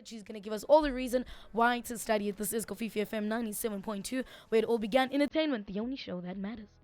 she's going to give us all the reason why to study it. This is Kofifi FM 97.2, where it all began. Entertainment, the only show that matters.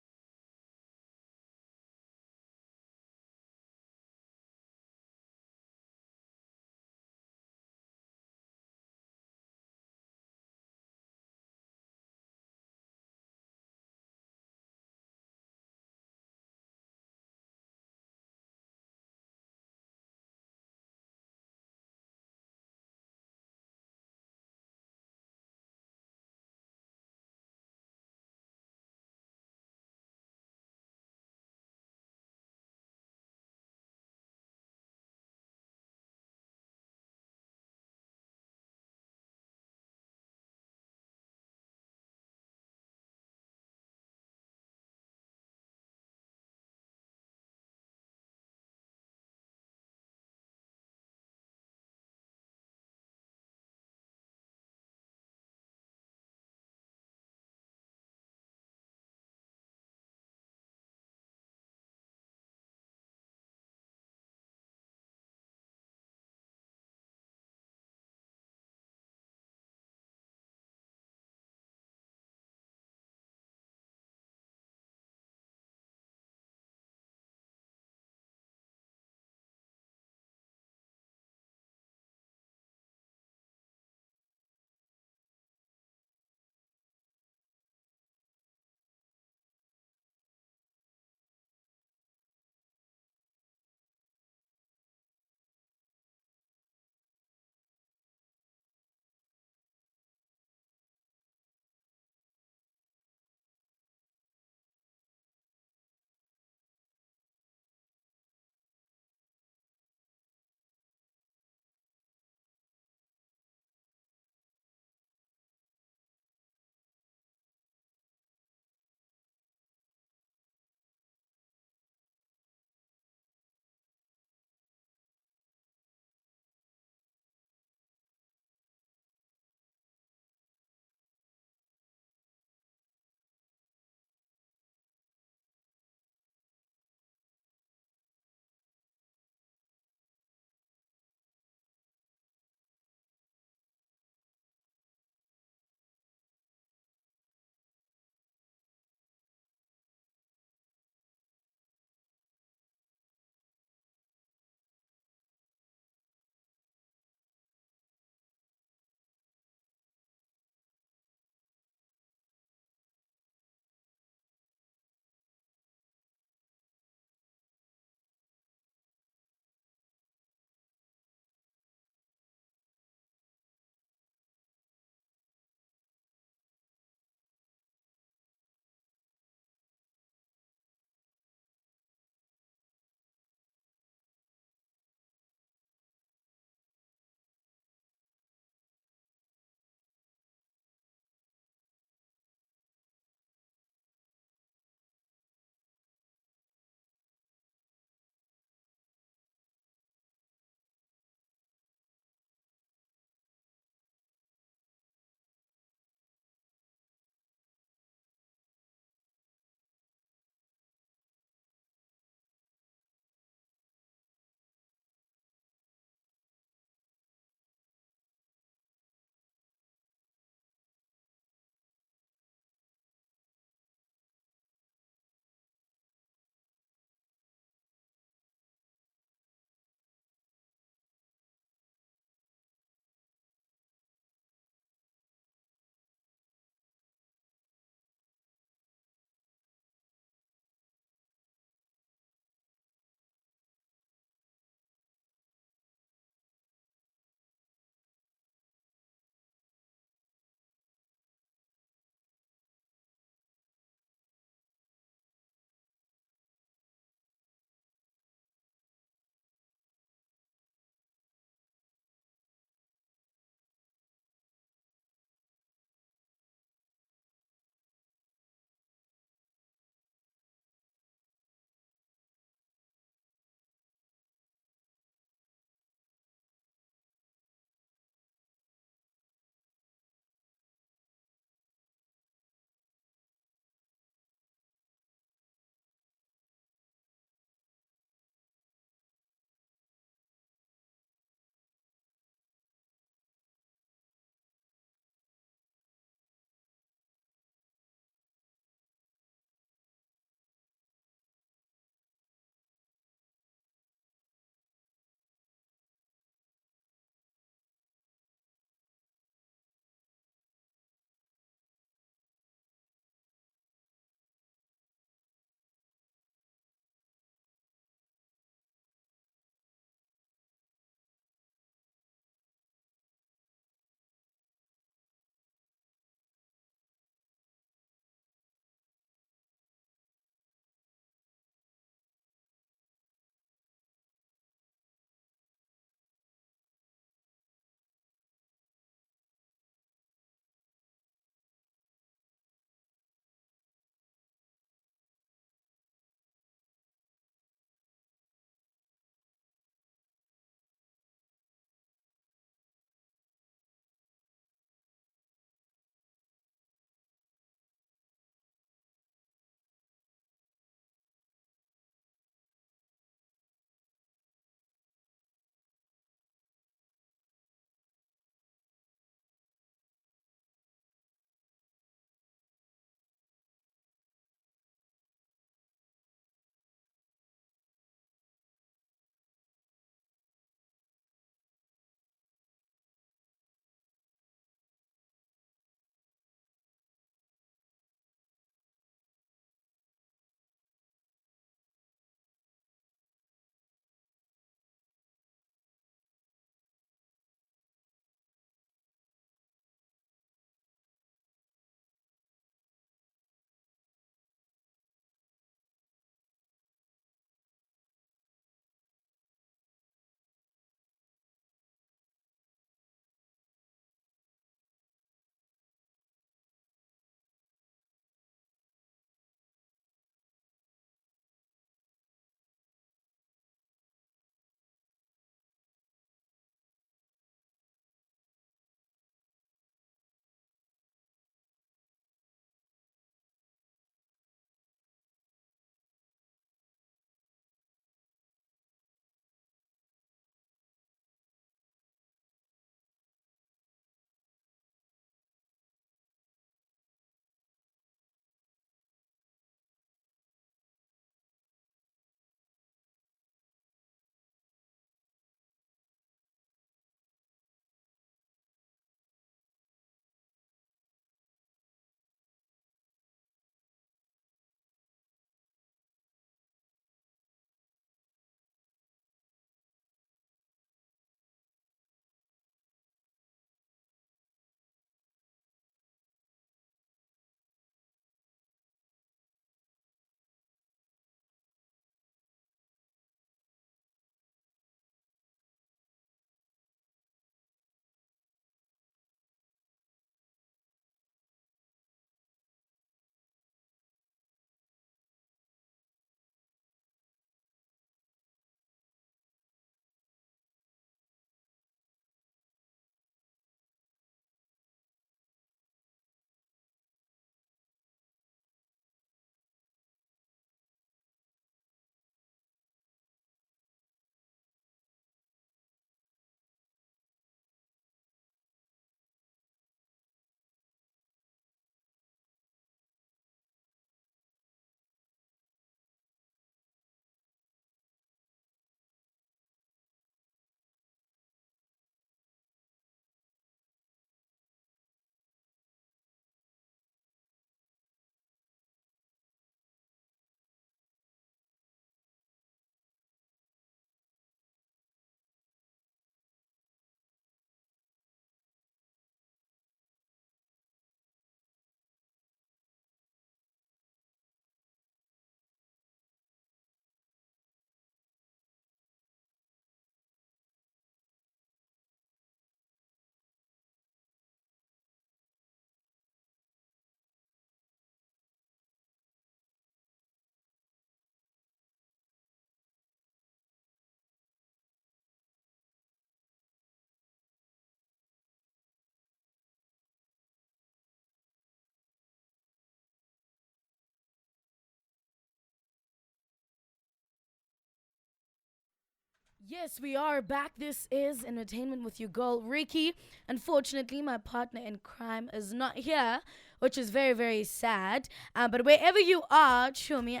Yes, we are back. This is Entertainment with your girl, Ricky. Unfortunately, my partner in crime is not here, which is very, very sad. But wherever you are, show me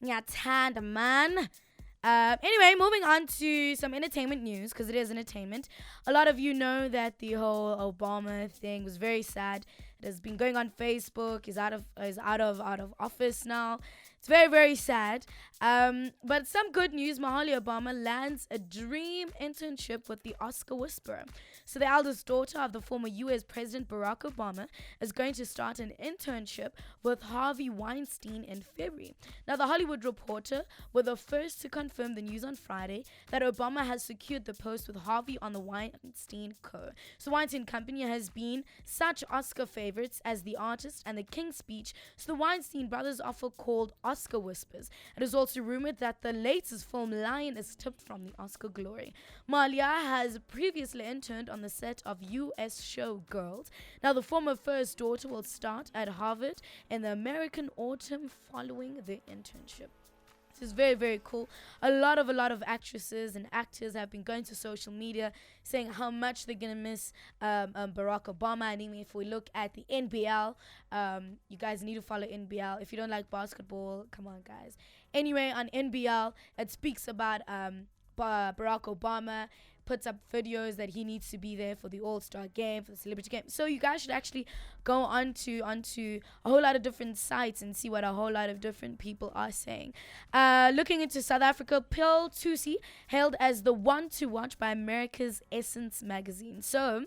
nyathanda man. Anyway, moving on to some entertainment news because it is entertainment. A lot of you know that the whole Obama thing was very sad. It has been going on Facebook. He's out of office now. It's very, very sad. But some good news. Mahalia Obama lands a dream internship with the Oscar Whisperer. So the eldest daughter of the former U.S. President Barack Obama is going to start an internship with Harvey Weinstein in February. Now, the Hollywood Reporter were the first to confirm the news on Friday that Obama has secured the post with Harvey on the Weinstein Co. So Weinstein Company has been such Oscar favorites as The Artist and The King's Speech. So the Weinstein brothers offer called Oscar Whispers. It is also rumored that the latest film Lion is tipped from the Oscar glory. Malia has previously interned on the set of U.S. show Girls. Now, the former first daughter will start at Harvard in the American autumn following the internship. This is very, very cool. A lot of actresses and actors have been going to social media saying how much they're going to miss Barack Obama. And even if we look at the NBL, you guys need to follow NBL. If you don't like basketball, come on, guys. Anyway, on NBL, it speaks about Barack Obama, puts up videos that he needs to be there for the All-Star game, for the celebrity game. So you guys should actually go onto a whole lot of different sites and see what a whole lot of different people are saying. Looking into South Africa, Pill Tusi hailed as the one to watch by America's Essence magazine. So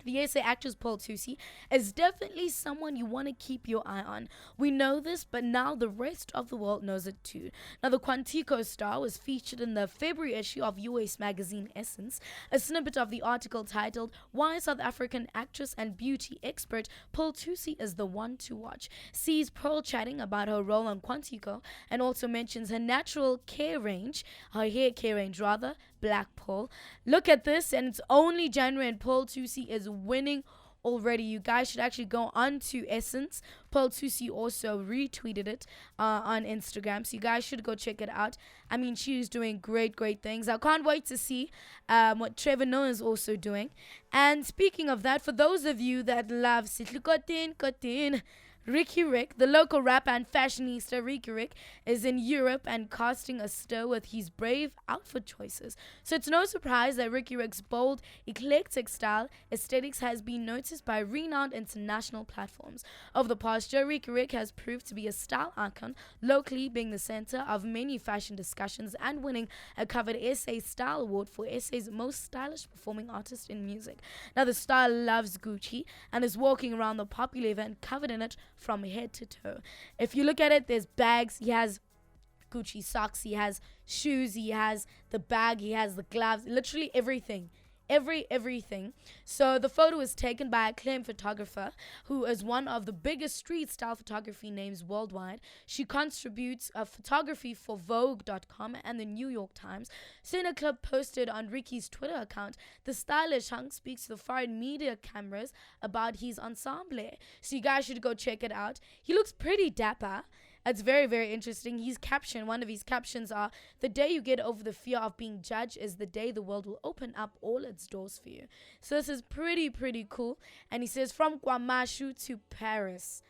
the SA actress Paul Tusi is definitely someone you want to keep your eye on. We know this, but now the rest of the world knows it too. Now, the Quantico star was featured in the February issue of US magazine Essence. A snippet of the article titled, "Why South African Actress and Beauty Expert Paul Tusi is the One to Watch," sees Pearl chatting about her role on Quantico and also mentions her natural care range, her hair care range rather, Black Pearl. Look at this, and it's only January and Pearl Tusi is winning already. You guys should actually go on to Essence. Pearl Tusi also retweeted it on Instagram, so you guys should go check it out. I mean, she's doing great things. I can't wait to see what Trevor Noah is also doing. And speaking of that, for those of you that love Kotin, Ricky Rick, the local rapper and fashionista Ricky Rick, is in Europe and casting a stir with his brave outfit choices. So it's no surprise that Ricky Rick's bold, eclectic style aesthetics has been noticed by renowned international platforms. Over the past year, Ricky Rick has proved to be a style icon, locally being the center of many fashion discussions and winning a covered SA Style Award for SA's most stylish performing artist in music. Now, the star loves Gucci and is walking around the popular event covered in it from head to toe. If you look at it, there's bags. He has Gucci socks. He has shoes. He has the bag. He has the gloves. Literally everything. Everything. So the photo is taken by a acclaimed photographer who is one of the biggest street style photography names worldwide. She contributes photography for Vogue.com and the New York Times. So in a clip posted on Ricky's Twitter account, the stylish hunk speaks to the foreign media cameras about his ensemble. So you guys should go check it out. He looks pretty dapper. It's very interesting. One of his captions are, "The day you get over the fear of being judged is the day the world will open up all its doors for you." So this is pretty cool. And he says, "From Kwamashu to Paris."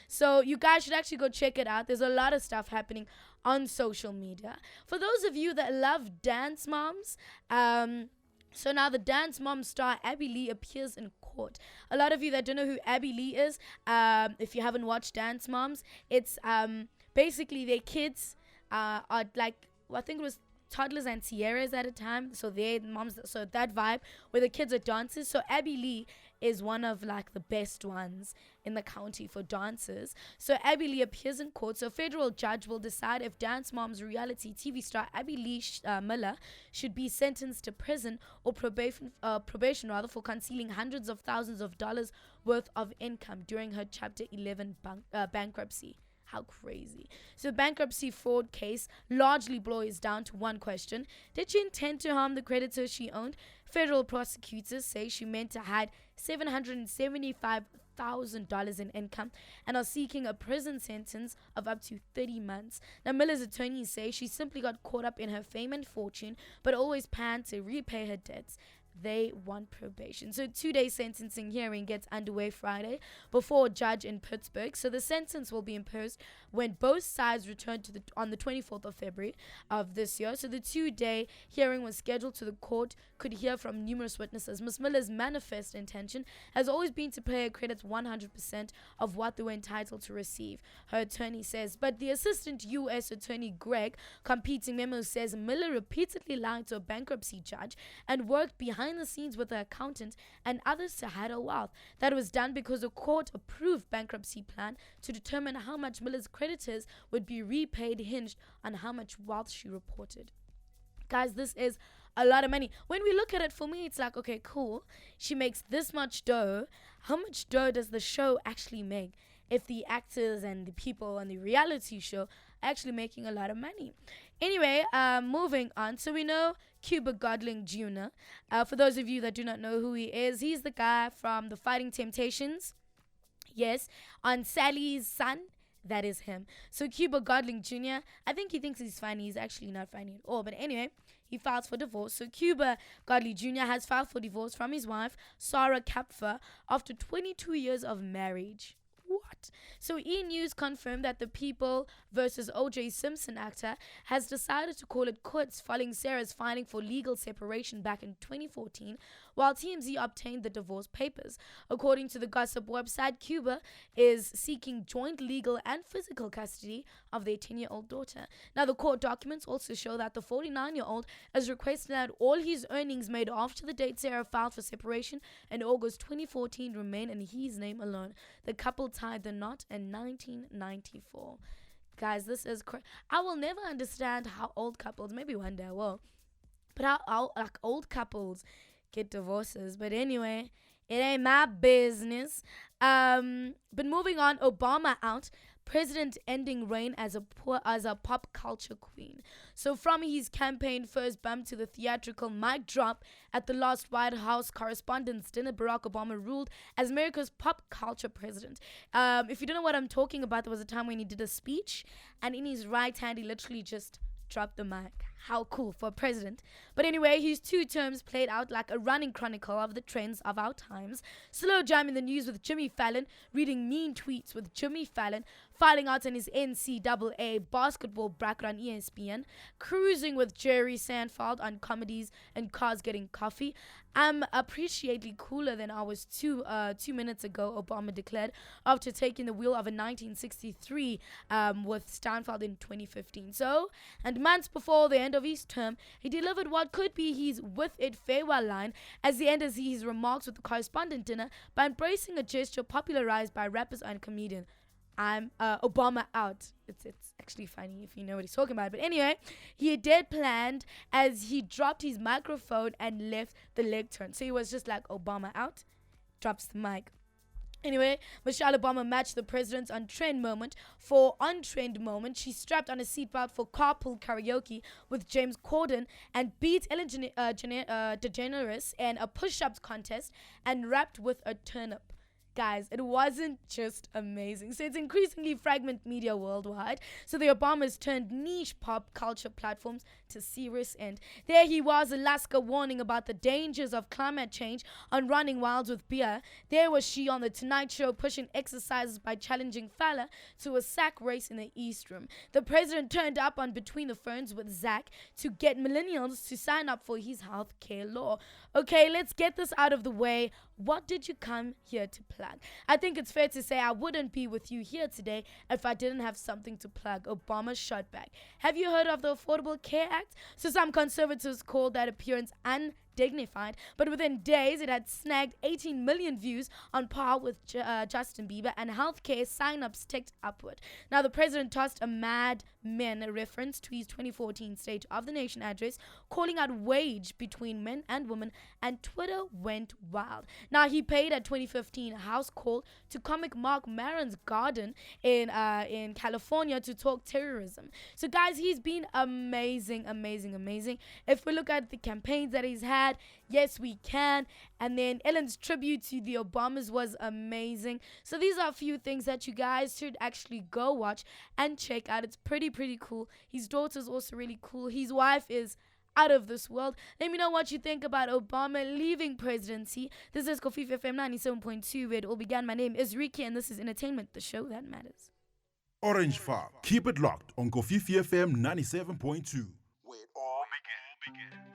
So you guys should actually go check it out. There's a lot of stuff happening on social media. For those of you that love dance moms, so now the Dance Mom star Abby Lee appears in court. A lot of you that don't know who Abby Lee is, if you haven't watched Dance Moms, it's basically their kids are like, well, I think it was toddlers and tiaras at a time. So their moms, so that vibe where the kids are dancers. So Abby Lee is one of like the best ones in the county for dancers. So Abby Lee appears in court. So a federal judge will decide if Dance Mom's reality TV star Abby Lee Miller should be sentenced to prison or probation rather, for concealing hundreds of thousands of dollars worth of income during her Chapter 11 bankruptcy. How crazy. So the bankruptcy fraud case largely boils down to one question. Did she intend to harm the creditors she owned? Federal prosecutors say she meant to hide $775 $100,000 in income and are seeking a prison sentence of up to 30 months. Now, Miller's attorneys say she simply got caught up in her fame and fortune, but always planned to repay her debts. They want probation. So 2-day sentencing hearing gets underway Friday before a judge in Pittsburgh. So the sentence will be imposed when both sides return to on the 24th of February of this year. So the 2-day hearing was scheduled to the court could hear from numerous witnesses. Ms. Miller's manifest intention has always been to pay her credits 100% of what they were entitled to receive, her attorney says. But the assistant U.S. attorney Greg, competing memo says Miller repeatedly lied to a bankruptcy judge and worked behind the scenes with her accountant and others to hide her wealth. That was done because the court approved bankruptcy plan to determine how much Miller's creditors would be repaid hinged on how much wealth she reported. Guys, this is a lot of money. When we look at it, for me, it's like, okay, cool. She makes this much dough. How much dough does the show actually make if the actors and the people on the reality show are actually making a lot of money? Anyway, moving on. So we know Cuba Godling Jr. For those of you that do not know who he is, he's the guy from the Fighting Temptations. Yes, on Sally's son. That is him. So Cuba Godling Jr., I think he thinks he's funny. He's actually not funny at all. But anyway, he files for divorce. So Cuba Godling Jr. has filed for divorce from his wife, Sarah Kapfer, after 22 years of marriage. What? So E! News confirmed that the People versus O.J. Simpson actor has decided to call it quits following Sarah's filing for legal separation back in 2014, while TMZ obtained the divorce papers. According to the gossip website, Cuba is seeking joint legal and physical custody of their 10-year-old daughter. Now, the court documents also show that the 49-year-old has requested that all his earnings made after the date Sarah filed for separation in August 2014 remain in his name alone. The couple tied the knot in 1994. Guys, this is I will never understand how old couples, maybe one day I will, but how like old couples get divorces. But anyway, it ain't my business. But moving on, Obama out. President ending reign as a pop culture queen. So from his campaign first bump to the theatrical mic drop at the last White House Correspondents' Dinner, Barack Obama ruled as America's pop culture president. If you don't know what I'm talking about, there was a time when he did a speech, and in his right hand, he literally just dropped the mic. How cool for a president. But anyway, his 2 terms played out like a running chronicle of the trends of our times. Slow jam in the news with Jimmy Fallon, reading mean tweets with Jimmy Fallon, filing out on his NCAA basketball bracket on ESPN, cruising with Jerry Seinfeld on comedies and cars getting coffee. I'm appreciably cooler than I was 2 minutes ago, Obama declared, after taking the wheel of a 1963 with Steinfeld in 2015. So, and months before the end of his term, he delivered what could be his with it farewell line as he ended his remarks with the correspondent dinner by embracing a gesture popularized by rappers and comedian. I'm Obama out. It's actually funny if you know what he's talking about. But anyway, he did planned as he dropped his microphone and left the leg turn. So he was just like, Obama out, drops the mic. Anyway, Michelle Obama matched the president's on-trend moment. For on-trend moment, she strapped on a seatbelt for carpool karaoke with James Corden and beat Ellen DeGeneres in a push-ups contest and rapped with a turnip. Guys, it wasn't just amazing. So it's increasingly fragment media worldwide. So the Obamas turned niche pop culture platforms to serious end. There he was, Alaska, warning about the dangers of climate change on Running Wild with beer. There was she on The Tonight Show pushing exercises by challenging Fowler to a sack race in the East Room. The president turned up on Between the Ferns with Zach to get millennials to sign up for his health care law. Okay, let's get this out of the way. What did you come here to plug? I think it's fair to say I wouldn't be with you here today if I didn't have something to plug. Obama shot back. Have you heard of the Affordable Care Act? So some conservatives called that appearance undignified, but within days it had snagged 18 million views on par with Justin Bieber, and healthcare sign-ups ticked upward. Now the president tossed a Mad Men reference to his 2014 State of the Nation address, calling out wage between men and women, and Twitter went wild. Now he paid a 2015 house call to comic Mark Maron's garden in California to talk terrorism. So guys, he's been amazing. If we look at the campaigns that he's had, bad. Yes, we can. And then Ellen's tribute to the Obamas was amazing. So these are a few things that you guys should actually go watch and check out. It's pretty cool. His daughter's also really cool. His wife is out of this world. Let me know what you think about Obama leaving presidency. This is Kofi FM 97.2, where it all began. My name is Ricky, and this is Entertainment, the show that matters. Orange Farm. Keep it locked on Kofi FM 97.2. Where it all began.